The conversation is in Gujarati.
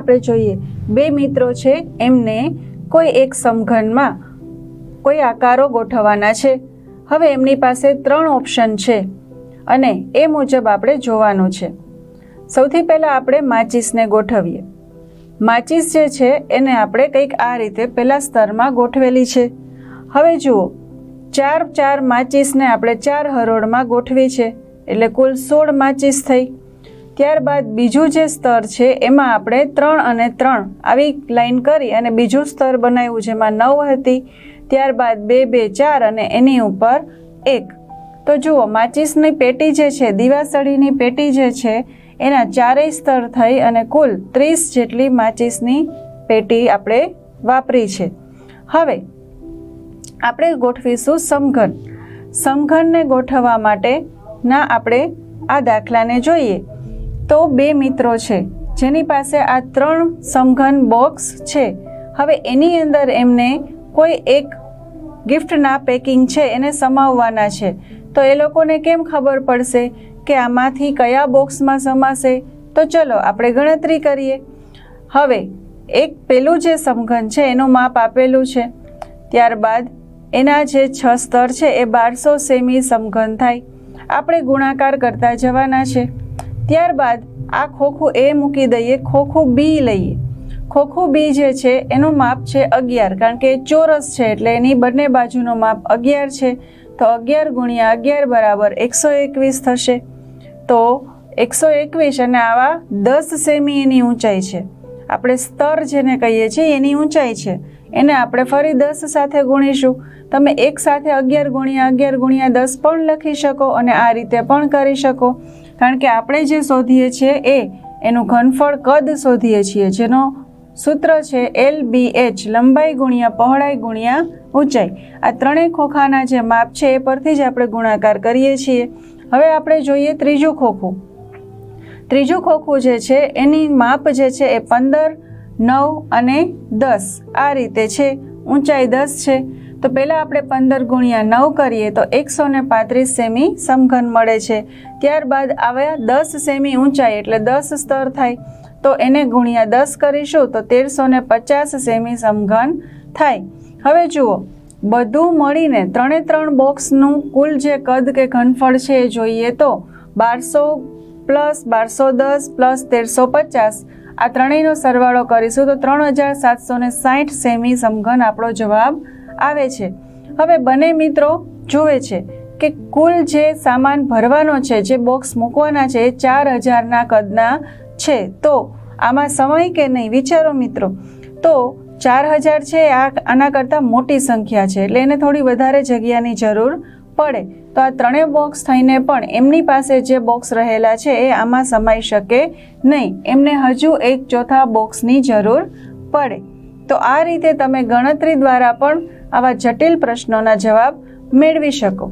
આપણે જોઈએ, બે મિત્રો છે, એમને કોઈ એક સમઘનમાં કોઈ આકારો ગોઠવવાના છે. હવે એમની પાસે 3 ઓપ્શન છે અને એ મુજબ આપણે જોવાનું છે. સૌથી પહેલાં આપણે માચીસને ગોઠવીએ. માચીસ જે છે એને આપણે કંઈક આ રીતે પહેલા સ્તરમાં ગોઠવેલી છે. હવે જુઓ, 4 માચીસને આપણે 4 હરોળમાં ગોઠવી છે, એટલે કુલ 16 માચીસ થઈ. ત્યારબાદ બીજું જે સ્તર છે એમાં આપણે 3 અને 3 આવી લાઈન કરી અને બીજું સ્તર બનાવ્યું, જેમાં 9 હતી. ત્યારબાદ 2, 2, 4 અને એની ઉપર 1. તો જુઓ, માચીસની પેટી જે છે, દીવાસળીની પેટી જે છે એના 4 સ્તર થઈ અને કુલ 30 જેટલી માચીસની પેટી આપણે વાપરી છે. હવે આપણે ગોઠવીશું સમઘન. સમઘનને ગોઠવવા માટેના આપણે આ દાખલાને જોઈએ તો 2 મિત્રો છે જેની પાસે આ 3 સમઘન બોક્સ છે. હવે એની અંદર એમને કોઈ એક ગિફ્ટના પેકિંગ છે એને સમાવવાના છે. તો એ લોકોને કેમ ખબર પડશે કે આમાંથી કયા બોક્સમાં સમાશે? તો ચલો આપણે ગણતરી કરીએ. હવે એક પેલું જે સમઘન છે એનું માપ આપેલું છે. ત્યારબાદ એના જે 6 સ્તર છે એ 1200 સેમી સમઘન થાય. આપણે ગુણાકાર કરતા જવાના છે. ત્યારબાદ આ ખોખું એ મૂકી દઈએ, ખોખું બી લઈએ. ખોખું બી જે છે એનું માપ છે 11, કારણ કે ચોરસ છે એટલે એની બંને બાજુનું માપ 11 છે. તો 11 ગુણ્યા 11 બરાબર 121 થશે. તો 121 અને આવા 10 સેમી એની ઊંચાઈ છે. આપણે સ્તર જેને કહીએ છીએ એની ઊંચાઈ છે, એને આપણે ફરી 10 સાથે ગુણીશું. તમે એક સાથે 11 ગુણ્યા 11 ગુણ્યા 10 પણ લખી શકો અને આ રીતે પણ કરી શકો, કારણ કે આપણે જે શોધીએ છીએ એનું ઘનફળ કદ શોધીએ છીએ, જેનો સૂત્ર છે LBH, લંબાઈ ગુણ્યા પહોળાઈ ગુણ્યા ઊંચાઈ. આ ત્રણેય ખોખાના જે માપ છે એ પરથી જ આપણે ગુણાકાર કરીએ છીએ. હવે આપણે જોઈએ ત્રીજું ખોખું. ત્રીજું ખોખું જે છે એની માપ જે છે એ 15, 9 અને 10 આ રીતે છે. ઊંચાઈ 10 છે. તો પહેલાં આપણે 15 ગુણ્યા 9 કરીએ તો 135 સેમી સમઘન મળે છે. ત્યારબાદ આવ્યા 10 સેમી ઊંચાઈ એટલે 10 સ્તર થાય. તો એને ગુણ્યા 10 કરીશું તો 1350 સેમી સમઘન થાય. હવે જુઓ, બધું મળીને 3 બોક્સનું કુલ જે કદ કે ઘનફળ છે એ જોઈએ તો 1200 પ્લસ 1210 પ્લસ 1350, આ ત્રણેયનો સરવાળો કરીશું તો 3760 સેમી સમઘન આપણો જવાબ આવે છે. હવે બંને મિત્રો જુએ છે કે કુલ જે સામાન ભરવાનો છે, જે બોક્સ મૂકવાના છે એ 4000ના કદના છે. તો આમાં સમય કે નહીં વિચારો મિત્રો. તો 4000 છે આના કરતાં મોટી સંખ્યા છે એટલે એને થોડી વધારે જગ્યાની જરૂર પડે. તો આ 3 બોક્સ થઈને પણ એમની પાસે જે બોક્સ રહેલા છે એ આમાં સમાઈ શકે નહીં. એમને હજુ 1/4 બોક્સની જરૂર પડે. તો આ રીતે તમે ગણતરી દ્વારા પણ આવા જટિલ પ્રશ્નોના જવાબ મેળવી શકો.